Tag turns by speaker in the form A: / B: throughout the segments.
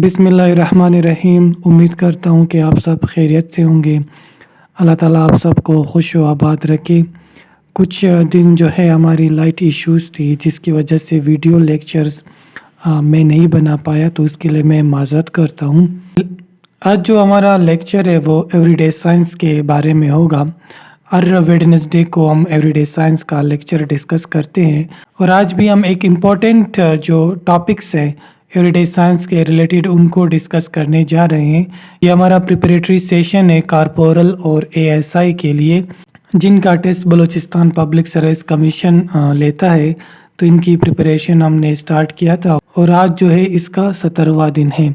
A: बिस्मिल्लाहिर्रहमानिर्रहीम। उम्मीद करता हूँ कि आप सब खैरियत से होंगे। अल्लाह ताला आप सबको खुश व आबाद रखे। कुछ दिन जो है हमारी लाइट इश्यूज़ थी जिसकी वजह से वीडियो लेक्चर्स मैं नहीं बना पाया, तो उसके लिए मैं माज़रत करता हूँ। आज जो हमारा लेक्चर है वो एवरीडे साइंस के बारे में होगा। हर वेडनेसडे को हम एवरीडे साइंस का लेक्चर डिस्कस करते हैं और आज भी हम एक इम्पॉर्टेंट जो टॉपिक्स है एवरीडे साइंस के रिलेटेड उनको डिस्कस करने जा रहे हैं। ये हमारा प्रिपरेटरी सेशन है कॉर्पोरल और एएसआई के लिए, जिनका test Balochistan public service commission लेता है। तो इनकी प्रिपरेशन हमने स्टार्ट किया था और आज जो है इसका 17वां दिन है।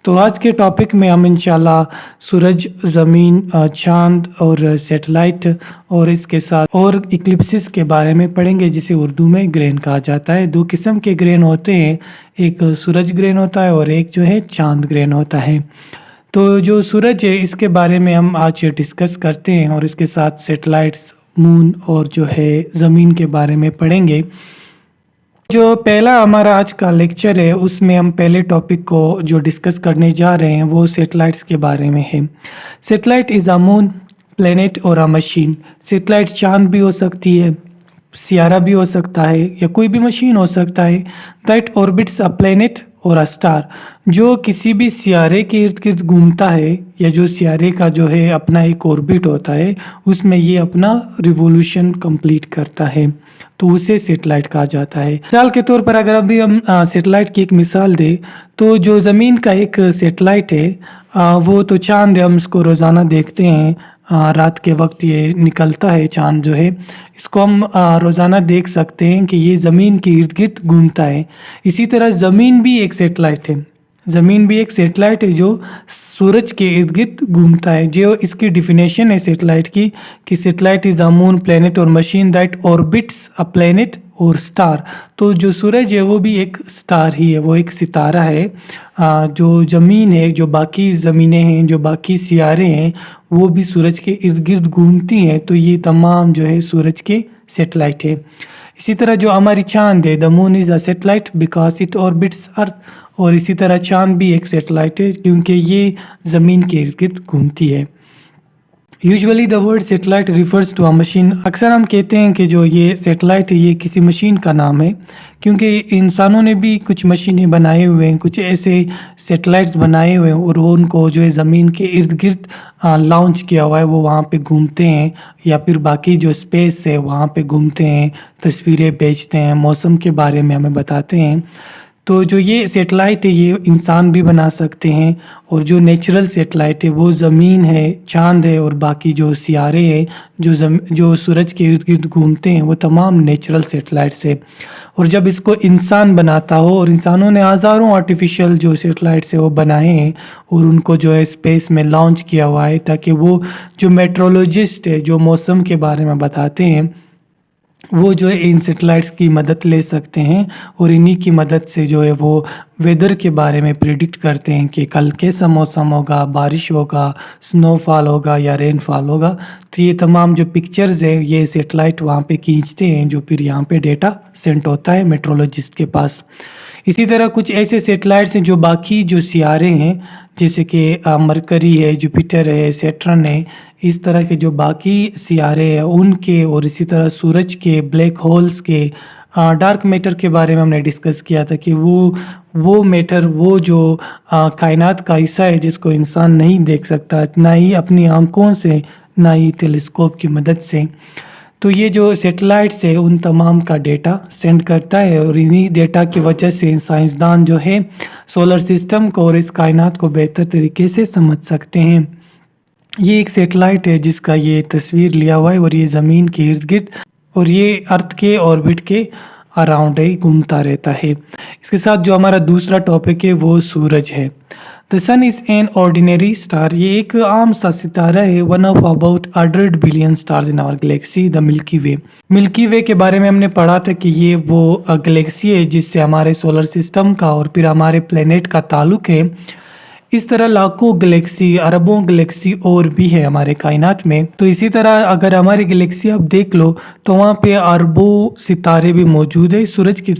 A: तो आज के टॉपिक में हम इंशाल्लाह सूरज, ज़मीन, चांद और सैटेलाइट और इसके साथ और इक्लिप्सिस के बारे में पढ़ेंगे, जिसे उर्दू में ग्रहण कहा जाता है। दो किस्म के ग्रहण होते हैं, एक सूरज ग्रहण होता है और एक जो है चांद ग्रहण होता है। तो जो सूरज है इसके बारे में हम आज डिस्कस करते हैं और इसके साथ सैटेलाइट्स, मून और जो है ज़मीन के बारे में पढ़ेंगे। जो पहला हमारा आज का लेक्चर है उसमें हम पहले टॉपिक को जो डिस्कस करने जा रहे हैं वो सैटेलाइट्स के बारे में है। Satellite is a moon, planet और अ मशीन। सैटेलाइट चांद भी हो सकती है, सियारा भी हो सकता है या कोई भी मशीन हो सकता है। दैट ऑर्बिट्स अ प्लेनेट और अ स्टार, जो किसी भी सियारे के इर्द गिर्द घूमता है या जो सियारे का जो है अपना एक ऑर्बिट होता है उसमें ये अपना रिवोल्यूशन कंप्लीट करता है, तो उसे सैटेलाइट कहा जाता है। मिसाल के तौर पर अगर अभी हम सैटेलाइट की एक मिसाल दें तो जो ज़मीन का एक सैटेलाइट है वो तो चांद है, हम इसको रोज़ाना देखते हैं। रात के वक्त ये निकलता है चांद जो है, इसको हम रोज़ाना देख सकते हैं कि ये ज़मीन के इर्द गिर्द घूमता है। इसी तरह ज़मीन भी एक सैटेलाइट है, ज़मीन भी एक सैटेलाइट है जो सूरज के इर्द गिर्द घूमता है। जो इसकी डिफिनेशन है सैटेलाइट की कि satellite is a moon, planet और machine that orbits a planet और स्टार। तो जो सूरज है वो भी एक स्टार ही है, वो एक सितारा है। जो ज़मीन है, जो बाकी ज़मीनें हैं, जो बाकी सियारे हैं वो भी सूरज के इर्द गिर्द घूमती हैं, तो ये तमाम जो है सूरज के सैटेलाइट है। इसी तरह जो हमारी चांद है, the moon is a satellite because it orbits earth, और इसी तरह चांद भी एक सैटेलाइट है क्योंकि ये ज़मीन के इर्द गिर्द घूमती है। Usually the word satellite refers to a machine. अक्सर हम कहते हैं कि जो ये सैटेलाइट है ये किसी मशीन का नाम है, क्योंकि इंसानों ने भी कुछ मशीनें बनाए हुए हैं, कुछ ऐसे सैटेलाइट्स बनाए हुए हैं और वो उनको जो है ज़मीन के इर्द गिर्द लॉन्च किया हुआ है, वो वहाँ पे घूमते हैं या फिर बाकी जो स्पेस है वहाँ पे घूमते हैं, तस्वीरें भेजते हैं, मौसम के बारे में हमें बताते हैं। तो जो ये सैटेलाइट है ये इंसान भी बना सकते हैं, और जो नेचुरल सैटेलाइट है वो ज़मीन है, चांद है और बाकी जो सियारे हैं जो सूरज के इर्द गिर्द घूमते हैं वो तमाम नेचुरल सैटेलाइट्स है। और जब इसको इंसान बनाता हो, और इंसानों ने हज़ारों आर्टिफिशियल जो सैटेलाइट्स है वो बनाए हैं और उनको जो है स्पेस में लॉन्च किया हुआ है, ताकि वो जो मेट्रोलॉजिस्ट है जो मौसम के बारे में बताते हैं वो जो है इन सैटेलाइट्स की मदद ले सकते हैं और इन्हीं की मदद से जो है वो वेदर के बारे में प्रिडिक्ट करते हैं कि कल कैसा मौसम होगा, बारिश होगा, स्नोफॉल होगा या रेनफॉल होगा। तो ये तमाम जो पिक्चर्स है ये सैटेलाइट वहाँ पे खींचते हैं, जो फिर यहाँ पे डेटा सेंड होता है मेट्रोलॉजिस्ट के पास। इसी तरह कुछ ऐसे सैटेलाइट्स हैं जो बाकी जो सियारे हैं, जैसे कि मरकरी है, जुपिटर है, सैटर्न है, इस तरह के जो बाकी सियारे हैं उनके, और इसी तरह सूरज के, ब्लैक होल्स के, डार्क मैटर के बारे में हमने डिस्कस किया था कि वो मैटर, वो जो कायनात का हिस्सा है जिसको इंसान नहीं देख सकता, ना ही अपनी आंखों से ना ही टेलीस्कोप की मदद से। तो ये जो सैटेलाइट्स है उन तमाम का डेटा सेंड करता है, और इन्हीं डेटा की वजह से साइंसदान जो है सोलर सिस्टम को और इस कायनात को बेहतर तरीके से समझ सकते हैं। ये एक सैटेलाइट है जिसका ये तस्वीर लिया हुआ है, और ये ज़मीन के इर्द गिर्द और ये अर्थ के ऑर्बिट के अराउंड ही घूमता रहता है। इसके साथ जो हमारा दूसरा टॉपिक है वो सूरज है। The sun is an ordinary star, ये एक आम सा सितारा है, one of about 100 billion stars in our galaxy the Milky Way. Milky Way के बारे में हमने पढ़ा था कि ये वो गैलेक्सी है जिससे हमारे सोलर सिस्टम का और फिर हमारे प्लेनेट का ताल्लुक है। इस तरह लाखों गैलेक्सी, अरबों गैलेक्सी और भी है हमारे कायनात में। तो इसी तरह अगर हमारी गैलेक्सी आप देख लो तो वहाँ पे अरबों सितारे भी मौजूद है। सूरज की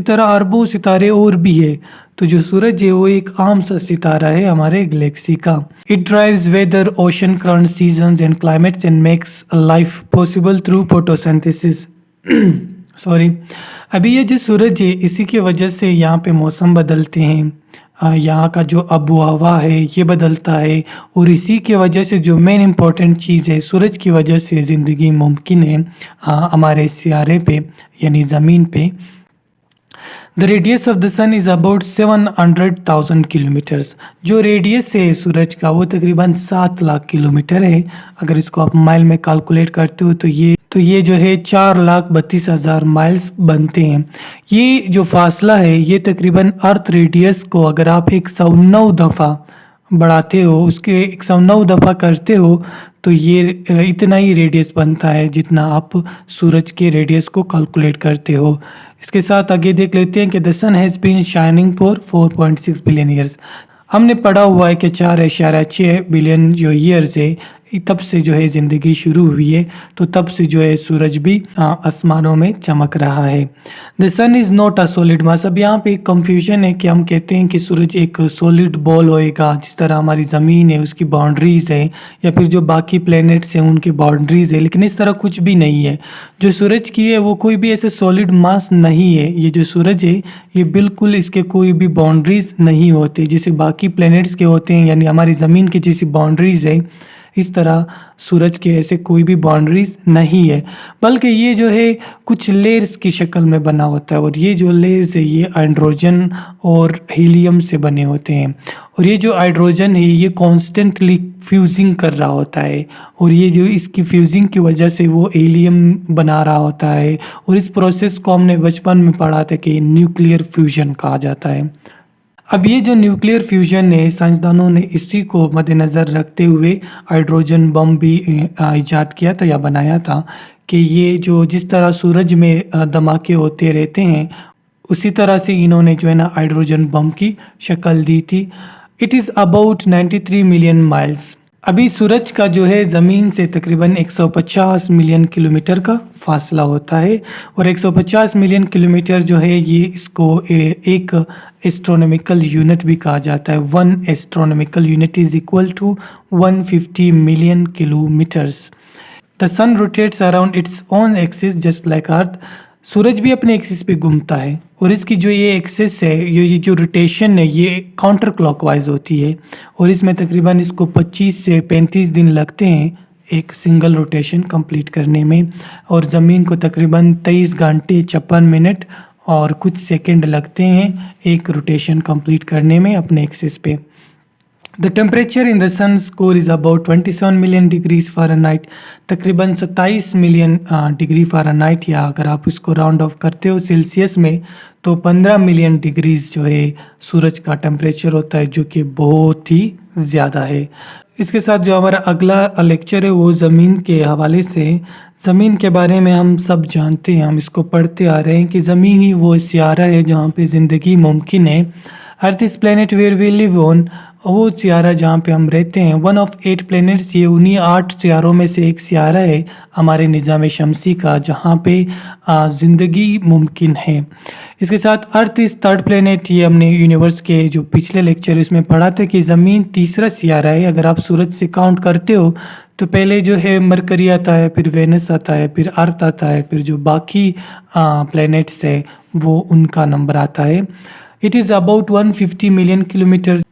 A: तरह अरबों सितारे और भी है। तो जो सूरज है वो एक आम सा सितारा है हमारे गैलेक्सी का। It drives weather, ocean current, seasons and climates and makes life possible through photosynthesis. Sorry. अभी ये जो सूरज है इसी की वजह से यहाँ पे मौसम बदलते हैं, यहाँ का जो आबो हवा है ये बदलता है, और इसी की वजह से जो मेन इम्पॉर्टेंट चीज़ है, सूरज की वजह से ज़िंदगी मुमकिन है हमारे सियारे पे यानी ज़मीन पे। The radius of the sun is about 700,000 kilometres. जो रेडियस है सूरज का वो तकरीबन 7 लाख किलोमीटर है। अगर इसको आप माइल में कैलकुलेट करते हो तो ये जो है 4,32,000 माइल्स बनते हैं। ये जो फासला है ये तकरीबन अर्थ रेडियस को अगर आप 109 दफ़ा बढ़ाते हो, उसके 109 दफ़ा करते हो तो ये इतना ही रेडियस बनता है जितना आप सूरज के रेडियस को कैलकुलेट करते हो। इसके साथ आगे देख लेते हैं कि the sun has been shining for 4.6 billion years. हमने पढ़ा हुआ है कि 4.6 बिलियन जो ईयर्स है तब से जो है ज़िंदगी शुरू हुई है, तो तब से जो है सूरज भी आसमानों में चमक रहा है। The sun is not a solid mass. अब यहाँ पे एक कंफ्यूजन है कि हम कहते हैं कि सूरज एक सॉलिड बॉल होएगा, जिस तरह हमारी ज़मीन है उसकी बाउंड्रीज़ है, या फिर जो बाकी प्लैनेट्स हैं उनकी बाउंड्रीज़ है, लेकिन इस तरह कुछ भी नहीं है। जो सूरज की है वो कोई भी ऐसे सॉलिड मास नहीं है। ये जो सूरज है ये बिल्कुल इसके कोई भी बाउंड्रीज़ नहीं होते जैसे बाकी प्लैनेट्स के होते हैं, यानी हमारी ज़मीन की जैसी बाउंड्रीज़ है इस तरह सूरज के ऐसे कोई भी बाउंड्रीज नहीं है, बल्कि ये जो है कुछ लेयर्स की शक्ल में बना होता है, और ये जो लेयर्स है ये हाइड्रोजन और हीलियम से बने होते हैं। और ये जो हाइड्रोजन है ये कॉन्स्टेंटली फ्यूजिंग कर रहा होता है, और ये जो इसकी फ्यूजिंग की वजह से वो हीलियम बना रहा होता है, और इस प्रोसेस को हमने बचपन में पढ़ा था कि न्यूक्लियर फ्यूजन कहा जाता है। अब ये जो न्यूक्लियर फ्यूजन है साइंसदानों ने इसी को मद्देनज़र रखते हुए हाइड्रोजन बम भी इजाद किया था या बनाया था, कि ये जो जिस तरह सूरज में धमाके होते रहते हैं उसी तरह से इन्होंने जो है ना हाइड्रोजन बम की शक्ल दी थी। It is about 93 million miles. अभी सूरज का जो है ज़मीन से तकरीबन 150 मिलियन किलोमीटर का फासला होता है, और 150 मिलियन किलोमीटर जो है ये इसको एक एस्ट्रोनॉमिकल यूनिट भी कहा जाता है। 1 astronomical unit is equal to 150 million kilometres. The sun rotates around its own axis just like earth. सूरज भी अपने एक्सिस पे घूमता है, और इसकी जो ये एक्सिस है ये जो रोटेशन है ये काउंटर क्लॉकवाइज होती है, और इसमें तकरीबन इसको 25 से 35 दिन लगते हैं एक सिंगल रोटेशन कंप्लीट करने में, और ज़मीन को तकरीबन 23 घंटे 56 मिनट और कुछ सेकंड लगते हैं एक रोटेशन कंप्लीट करने में अपने एक्सिस पे। The temperature in the sun's core is about 27 million degrees Fahrenheit. तकरीबन 27 मिलियन डिग्री फ़ारेनहाइट, या अगर आप इसको राउंड ऑफ करते हो सेल्सियस में तो 15 मिलियन डिग्रीज जो है सूरज का टेम्परेचर होता है, जो कि बहुत ही ज़्यादा है। इसके साथ जो हमारा अगला लेक्चर है वो ज़मीन के हवाले से। ज़मीन के बारे में हम सब जानते हैं, हम इसको पढ़ते आ रहे हैं कि ज़मीन ही वो सियारा है जहाँ पे ज़िंदगी मुमकिन है। Earth is planet where we live on, वो सियारा जहाँ पे हम रहते हैं। 1 ऑफ 8 प्लैनेट्स, ये उन्हीं 8 सियारों में से एक सियारा है हमारे निज़ाम शमसी का जहाँ पे ज़िंदगी मुमकिन है। इसके साथ अर्थ इस 3rd प्लैनेट, ये हमने यूनिवर्स के जो पिछले लेक्चर इसमें पढ़ा था कि ज़मीन तीसरा सियारा है। अगर आप सूरज से काउंट करते हो तो पहले जो है मरकरी आता है, फिर वेनस आता है, फिर अर्थ आता है, फिर जो बाकी प्लैनेट्स है वो उनका नंबर आता है। It is about 150 million kilometre.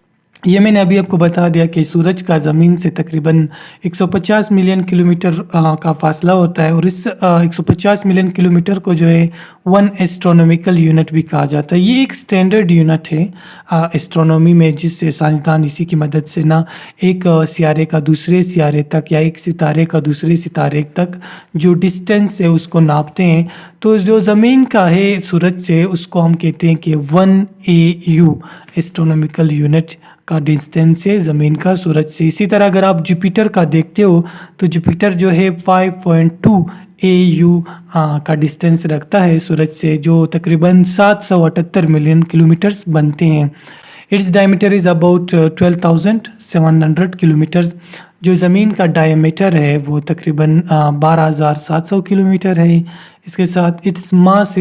A: ये मैंने अभी आपको बता दिया कि सूरज का ज़मीन से तकरीबन 150 मिलियन किलोमीटर का फासला होता है, और इस 150 मिलियन किलोमीटर को जो है 1 एस्ट्रोनॉमिकल यूनिट भी कहा जाता है। ये एक स्टैंडर्ड यूनिट है एस्ट्रोनॉमी में, जिससे साइंसदान इसी की मदद से ना एक सियारे का दूसरे सियारे तक या एक सितारे का दूसरे सितारे तक जो डिस्टेंस है उसको नापते हैं। तो जो ज़मीन का है सूरज से उसको हम कहते हैं कि 1 AU एस्ट्रोनॉमिकल यूनिट का डिस्टेंस है ज़मीन का सूरज से। इसी तरह अगर आप जुपिटर का देखते हो तो जुपिटर जो है 5.2 AU का डिस्टेंस रखता है सूरज से, जो तकरीबन 778 मिलियन किलोमीटर्स बनते हैं। Its diameter is about 12,700 kilometres. जो ज़मीन का डायमीटर है वो तकरीबन 12,700 किलोमीटर है। इसके साथ इट्स मास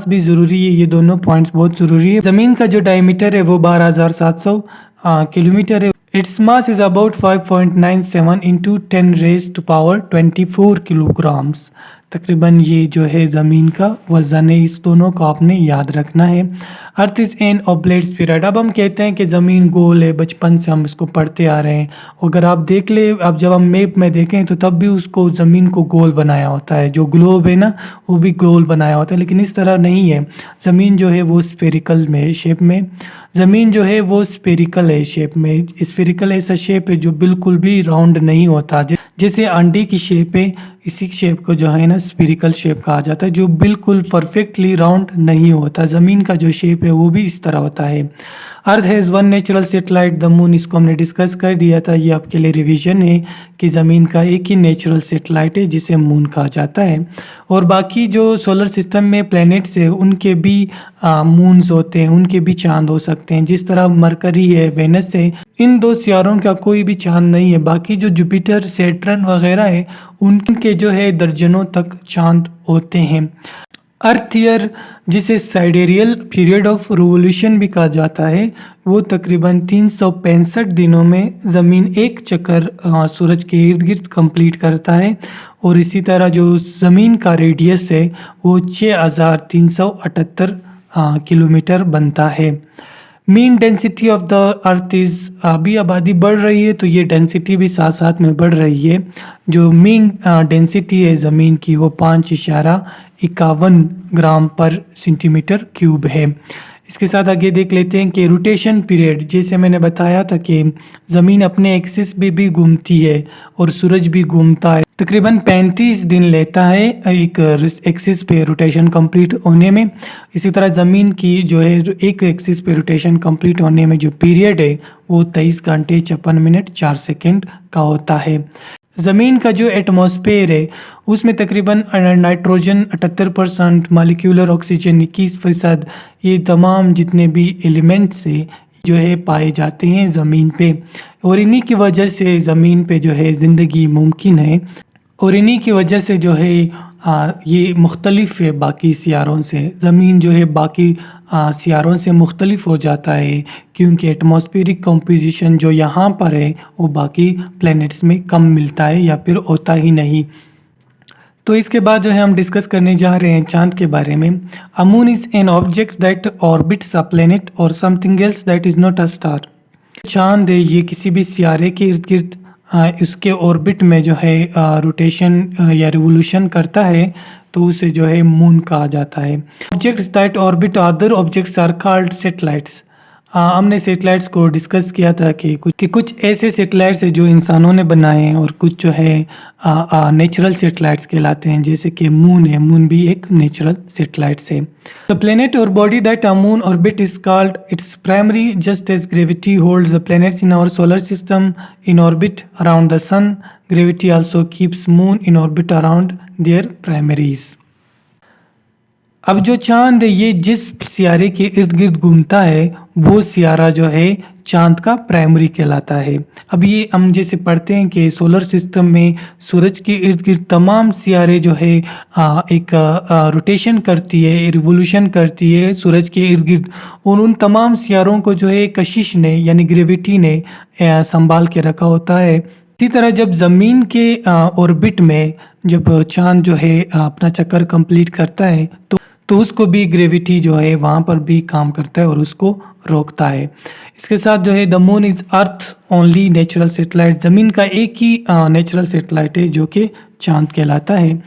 A: भी ज़रूरी है, ये दोनों पॉइंट्स बहुत ज़रूरी है। ज़मीन का जो डायमीटर है वो 12,700 किलोमीटर है। Its mass is about 5.97 into 10 raise to power 24 kilograms. तकरीबन ये जो है ज़मीन का वज़न है, इस दोनों को आपने याद रखना है। Earth is an oblate sphere. अब हम कहते हैं कि ज़मीन गोल है, बचपन से हम इसको पढ़ते आ रहे हैं। अगर आप देख ले, अब जब हम मैप में देखें तो तब भी उसको ज़मीन को गोल बनाया होता है, जो ग्लोब है ना वो भी गोल बनाया होता है, लेकिन इस तरह नहीं है। ज़मीन जो है वो स्फेरिकल में शेप में, ज़मीन जो है वो स्फेरिकल है शेप में। स्फेरिकल ऐसा शेप है जो बिल्कुल भी राउंड नहीं होता, जैसे अंडे की शेप है, इसी शेप को जो है ना स्फेरिकल शेप कहा जाता है, जो बिल्कुल परफेक्टली राउंड नहीं होता। ज़मीन का जो शेप है वो भी इस तरह होता है। अर्थ has one natural satellite the moon, इसको हमने डिस्कस कर दिया था, ये आपके लिए रिवीजन है कि ज़मीन का एक ही नेचुरल सेटेलाइट है जिसे मून कहा जाता है। और बाकी जो सोलर सिस्टम में प्लैनेट्स है उनके भी मून्स होते हैं, उनके भी चांद हो सकते हैं। जिस तरह मरकरी है, वेनस है, इन दो सियारों का कोई भी चांद नहीं है। बाकी जो जुपिटर, सैटर्न वगैरह है उनके जो है दर्जनों तक चांद होते हैं। अर्थ ईयर, जिसे साइडेरियल पीरियड ऑफ रिवोल्यूशन भी कहा जाता है, वो तकरीबन 365 दिनों में ज़मीन एक चक्कर सूरज के इर्द गिर्द कंप्लीट करता है। और इसी तरह जो ज़मीन का रेडियस है वो 6378 किलोमीटर बनता है। Mean density of the earth is, अभी आबादी बढ़ रही है तो ये डेंसिटी भी साथ साथ में बढ़ रही है। जो मीन डेंसिटी है ज़मीन की वो 5.51 ग्राम पर सेंटीमीटर क्यूब है। इसके साथ आगे देख लेते हैं कि रोटेशन पीरियड, जैसे मैंने बताया था कि ज़मीन अपने एक्सिस पे भी घूमती है और सूरज भी घूमता है। तकरीबन 35 दिन लेता है एक एक्सिस पे रोटेशन कंप्लीट होने में। इसी तरह ज़मीन की जो है एक एक्सिस पे रोटेशन कंप्लीट होने में जो पीरियड है वो 23 घंटे 56 मिनट 4 सेकंड का होता है। ज़मीन का जो एटमॉस्फेयर है उसमें तकरीबन नाइट्रोजन 78%, मालिक्यूलर ऑक्सीजन 21%, ये तमाम जितने भी एलिमेंट्स है जो है पाए जाते हैं ज़मीन पे। और इन्हीं की वजह से ज़मीन पे जो है ज़िंदगी मुमकिन है। और इन्हीं की वजह से जो है ये मुख्तलिफ है बाकी सियारों से। ज़मीन जो है बाकी सियारों से मुख्तलिफ हो जाता है क्योंकि एटमॉस्फेरिक कंपोजिशन जो यहाँ पर है वो बाकी प्लैनेट्स में कम मिलता है या फिर होता ही नहीं। तो इसके बाद जो है हम डिस्कस करने जा रहे हैं चांद के बारे में। A moon is an object that orbits a planet और something else that is not a star. चांद है ये किसी भी सियारे के इर्द गिर्द इसके ऑर्बिट में जो है रोटेशन या रिवोल्यूशन करता है, तो उसे जो है मून कहा जाता है। Objects that orbit other objects are called satellites. हमने सैटेलाइट्स को डिस्कस किया था कि कुछ ऐसे सैटेलाइट्स हैं जो इंसानों ने बनाए हैं और कुछ जो है नेचुरल सैटेलाइट्स कहलाते हैं, जैसे कि मून है, मून भी एक नेचुरल सैटेलाइट्स है। The planet or body that a moon orbit is called its primary, just as gravity holds the planets in our solar system in orbit around the sun, gravity also keeps moon in orbit around their primaries. अब जो चांद है ये जिस सियारे के इर्द गिर्द घूमता है वो सियारा जो है चांद का प्राइमरी कहलाता है। अब ये हम जैसे पढ़ते हैं कि सोलर सिस्टम में सूरज के इर्द गिर्द तमाम सियारे जो है एक रोटेशन करती है, रिवोल्यूशन करती है सूरज के इर्द गिर्द, और उन तमाम सियारों को जो है कशिश ने यानी ग्रेविटी ने संभाल के रखा होता है। इसी तरह जब ज़मीन के ऑर्बिट में जब चांद जो है अपना चक्कर कंप्लीट करता है तो उसको भी ग्रेविटी जो है वहाँ पर भी काम करता है और उसको रोकता है। इसके साथ जो है the moon is earth only natural satellite, ज़मीन का एक ही नेचुरल सैटेलाइट है जो कि चांद कहलाता है।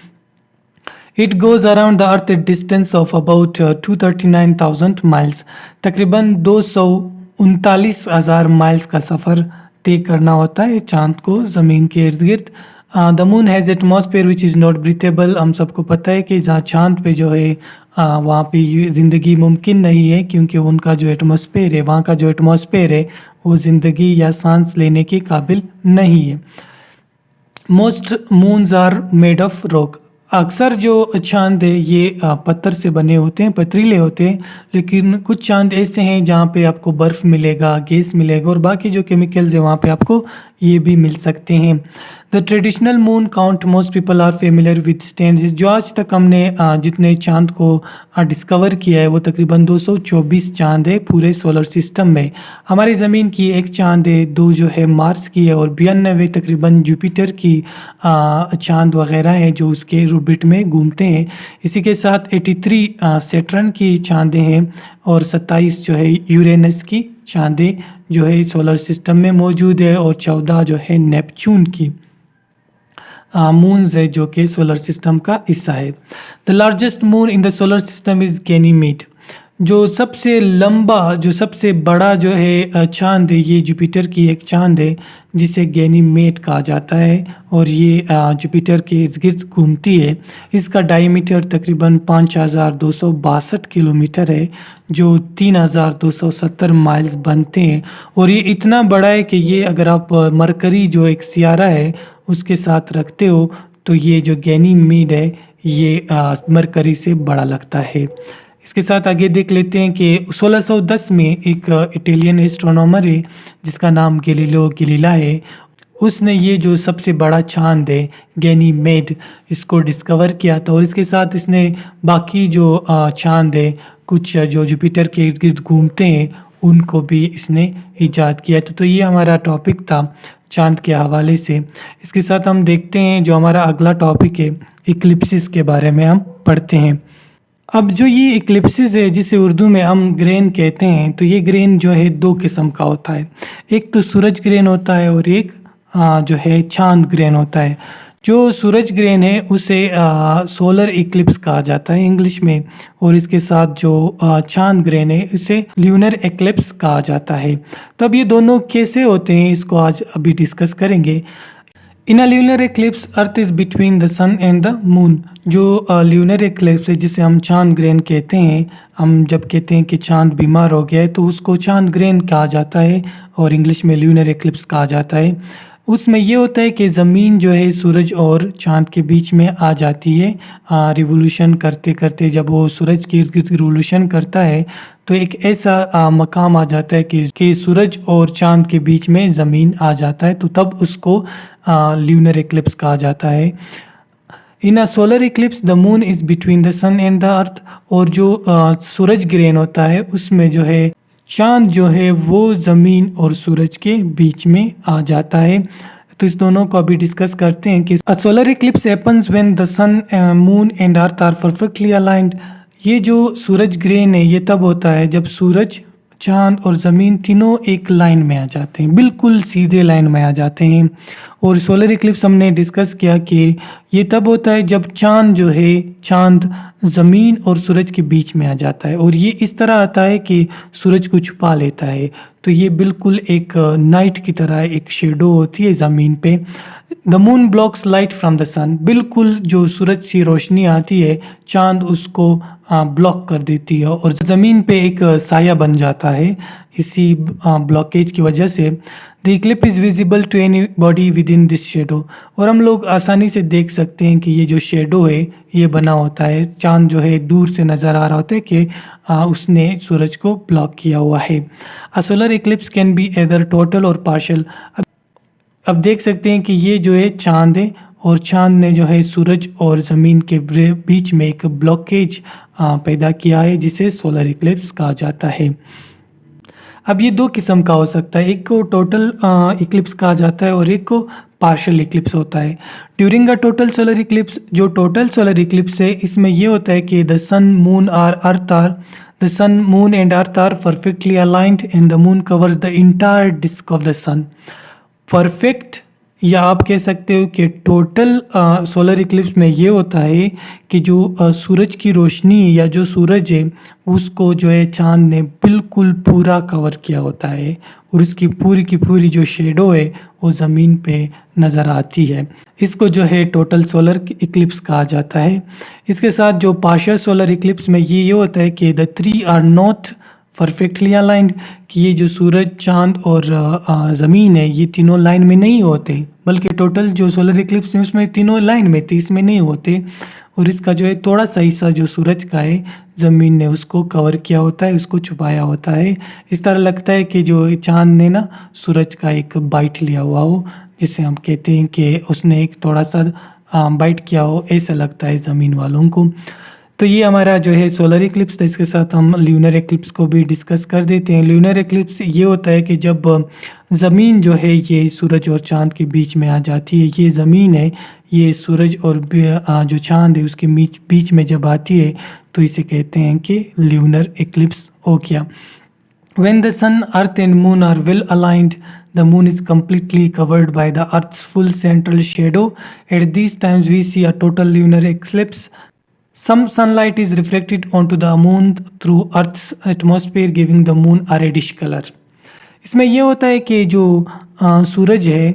A: It goes around the earth at distance of about 239,000 miles, तकरीबन 239,000 माइल्स का सफ़र तय करना होता है चांद को ज़मीन के इर्द गिर्द। The moon has atmosphere which is not breathable, हम सबको पता है कि जहाँ चांद पे जो है वहाँ पे ज़िंदगी मुमकिन नहीं है क्योंकि उनका जो एटमॉस्फेयर है, वहाँ का जो एटमॉस्फेयर है वो ज़िंदगी या सांस लेने के काबिल नहीं है। Most moons are made of rock, अक्सर जो चांद है ये पत्थर से बने होते हैं, पथरीले होते हैं, लेकिन कुछ चांद ऐसे हैं जहाँ पे आपको बर्फ़ मिलेगा, गैस मिलेगा और बाकी जो केमिकल्स है वहाँ पे आपको ये भी मिल सकते हैं। The traditional moon count most people are familiar with stands, जो आज तक हमने जितने चांद को डिस्कवर किया है वो तकरीबन 224 चांद है पूरे सोलर सिस्टम में। हमारी ज़मीन की एक चांद है, 2 जो है मार्स की है और 92 तकरीबन जुपिटर की चांद वगैरह हैं जो उसके ऑर्बिट में घूमते हैं। इसी के साथ 83 सैटर्न की चांदें हैं और 27 जो है यूरेनस की चांदें जो है सोलर सिस्टम में मौजूद है और 14 जो है नेपच्यून की मून्स है जो कि सोलर सिस्टम का हिस्सा है। The largest moon in the solar system is Ganymede, जो सबसे लंबा जो सबसे बड़ा जो है चांद है ये जुपिटर की एक चांद है जिसे गैनीमेड कहा जाता है और ये जुपिटर के इर्द गिर्द घूमती है। इसका डायमीटर तकरीबन 5262 किलोमीटर है जो 3270 माइल्स बनते हैं और ये इतना बड़ा है कि ये अगर आप मरकरी जो एक सियारा है उसके साथ रखते हो तो ये जो गैनीमेड है ये मरकरी से बड़ा लगता है। इसके साथ आगे देख लेते हैं कि 1610 में एक इटालियन एस्ट्रोनॉमर है जिसका नाम गैलीलियो गैलीला है। उसने ये जो सबसे बड़ा चांद है गैनीमेड इसको डिस्कवर किया था और इसके साथ इसने बाकी जो चांद है कुछ जो जुपिटर के इर्द गिर्द घूमते हैं उनको भी इसने ईजाद किया था। तो ये हमारा टॉपिक था चांद के हवाले से। इसके साथ हम देखते हैं जो हमारा अगला टॉपिक है इक्लिप्सिस के बारे में हम पढ़ते हैं। अब जो ये इक्लिप्सिस है जिसे उर्दू में हम ग्रेन कहते हैं, तो ये ग्रेन जो है 2 किस्म का होता है। एक तो सूरज ग्रेन होता है और एक जो है चांद ग्रेन होता है। जो सूरज ग्रेन है उसे सोलर इक्लिप्स कहा जाता है इंग्लिश में और इसके साथ जो चांद ग्रेन है उसे ल्यूनर एक्लिप्स कहा जाता है। तो अब ये दोनों कैसे होते हैं इसको आज अभी डिस्कस करेंगे। In a lunar eclipse earth is between the sun and the moon, जो ल्यूनर एक्लिप्स है जिसे हम चांद ग्रेन कहते हैं, हम जब कहते हैं कि चांद बीमार हो गया है तो उसको चांद ग्रेन कहा जाता है और इंग्लिश में ल्यूनर एक्लिप्स कहा जाता है। उसमें ये होता है कि ज़मीन जो है सूरज और चांद के बीच में आ जाती है रिवोल्यूशन करते करते। जब वो सूरज के इर्द गिर्द रिवोल्यूशन करता है तो एक ऐसा मकाम आ जाता है कि सूरज और चांद के बीच में ज़मीन आ जाता है, तो तब उसको ल्यूनर एक्लिप्स कहा जाता है। In a solar eclipse the moon is between the sun and the earth, और जो सूरज ग्रहण होता है उसमें जो है चांद जो है वो ज़मीन और सूरज के बीच में आ जाता है। तो इस दोनों को अभी डिस्कस करते हैं कि solar eclipse happens when the sun moon and earth are perfectly aligned. ये जो सूरज ग्रहण है ये तब होता है जब सूरज, चांद और ज़मीन तीनों एक लाइन में आ जाते हैं, बिल्कुल सीधे लाइन में आ जाते हैं। और सोलर इक्लिप्स हमने डिस्कस किया कि ये तब होता है जब चांद जो है, चांद ज़मीन और सूरज के बीच में आ जाता है और ये इस तरह आता है कि सूरज को छुपा लेता है। तो ये बिल्कुल एक नाइट की तरह एक शेडो होती है ज़मीन पे। The moon blocks light from the sun, बिल्कुल जो सूरज से रोशनी आती है चांद उसको ब्लॉक कर देती है और ज़मीन पे एक साया बन जाता है इसी ब्लॉकेज की वजह से। The eclipse is visible to anybody within this shadow, और हम लोग आसानी से देख सकते हैं कि ये जो शेडो है ये बना होता है, चांद जो है दूर से नज़र आ रहा होता है कि उसने सूरज को ब्लॉक किया हुआ है। अ solar Eclipse can be either total और पार्शल। अब देख सकते हैं कि ये जो है चांद है और चांद ने जो है सूरज और ज़मीन के बीच में एक ब्लॉकेज पैदा किया है जिसे सोलर इक्लिप्स कहा जाता है। अब ये 2 किस्म का हो सकता है, एक को टोटल इक्लिप्स कहा जाता है और एक को पार्शियल इक्लिप्स होता है। During a total solar eclipse, जो टोटल सोलर इक्लिप्स है इसमें ये होता है कि the sun moon and earth are perfectly aligned and the moon covers the entire disc of the sun. Perfect, या आप कह सकते हो कि टोटल सोलर इक्लिप्स में ये होता है कि जो सूरज की रोशनी या जो सूरज है उसको जो है चांद ने बिल्कुल पूरा कवर किया होता है और उसकी पूरी की पूरी जो शेडो है वो ज़मीन पे नज़र आती है। इसको जो है टोटल सोलर इक्लिप्स कहा जाता है। इसके साथ जो पार्शियल सोलर इक्लिप्स में ये होता है कि the 3 are not perfectly aligned, कि ये जो सूरज, चाँद और ज़मीन है, ये तीनों लाइन में नहीं होते, बल्कि टोटल जो सोलर इक्लिप्स है उसमें तीनों लाइन में थे, इसमें नहीं होते। और इसका जो है थोड़ा सा हिस्सा जो सूरज का है, ज़मीन ने उसको कवर किया होता है, उसको छुपाया होता है। इस तरह लगता है कि जो चाँद ने ना सूरज का एक बाइट लिया हुआ हो, जिसे हम कहते हैं कि उसने एक थोड़ा सा बाइट किया हो, ऐसा लगता है ज़मीन वालों को। तो ये हमारा जो है सोलर इक्लिप्स था, इसके साथ हम ल्यूनर इक्लिप्स को भी डिस्कस कर देते हैं। ल्यूनर इक्लिप्स ये होता है कि जब ज़मीन जो है ये सूरज और चाँद के बीच में आ जाती है। ये ज़मीन है, ये सूरज और जो चाँद है उसके बीच में जब आती है, तो इसे कहते हैं कि ल्यूनर इक्लिप्स हो गया। When the sun, earth and moon are well aligned, the moon is completely covered by the earth's full central shadow. At these times we see a total lunar eclipse. Some sunlight is reflected onto the moon through earth's atmosphere, giving the moon a reddish color. इसमें ये होता है कि जो सूरज है,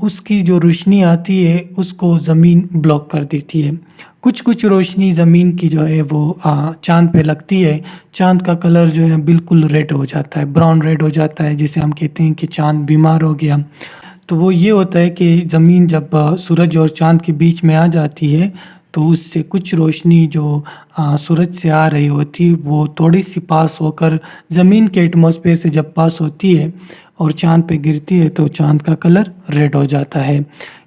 A: उसकी जो रोशनी आती है उसको ज़मीन ब्लॉक कर देती है। कुछ कुछ रोशनी ज़मीन की जो है वो चाँद पे लगती है। चाँद का कलर जो है ना बिल्कुल रेड हो जाता है, ब्राउन रेड हो जाता है, जिसे हम कहते हैं कि चाँद बीमार हो गया। तो वो ये होता है कि ज़मीन जब सूरज और चाँद के बीच में आ जाती है, तो उससे कुछ रोशनी जो सूरज से आ रही होती है वो थोड़ी सी पास होकर ज़मीन के एटमॉस्फेयर से जब पास होती है और चाँद पे गिरती है, तो चाँद का कलर रेड हो जाता है।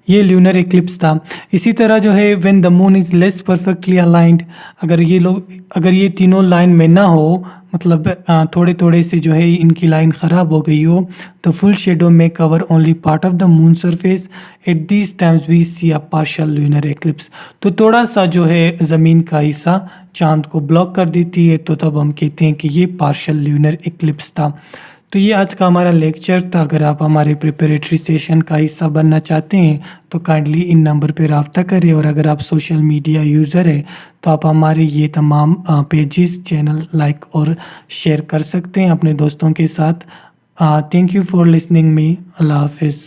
A: ये ल्यूनर इक्लिप्स था। इसी तरह जो है when the moon is less perfectly aligned, अगर ये तीनों लाइन में ना हो, मतलब थोड़े थोड़े से जो है इनकी लाइन ख़राब हो गई हो, तो फुल शेडो में cover only part of the moon surface. At these times we see a partial lunar eclipse. तो थोड़ा सा जो है ज़मीन का हिस्सा चाँद को ब्लॉक कर देती है, तो तब हम कहते हैं कि ये पार्शियल ल्यूनर इक्लिप्स था। तो ये आज का हमारा लेक्चर था। अगर आप हमारे प्रिपरेटरी सेशन का हिस्सा बनना चाहते हैं तो काइंडली इन नंबर पे रब्ता करें, और अगर आप सोशल मीडिया यूज़र हैं तो आप हमारे ये तमाम पेजेस, चैनल लाइक और शेयर कर सकते हैं अपने दोस्तों के साथ। Thank you for listening me. अल्लाह हाफिज़।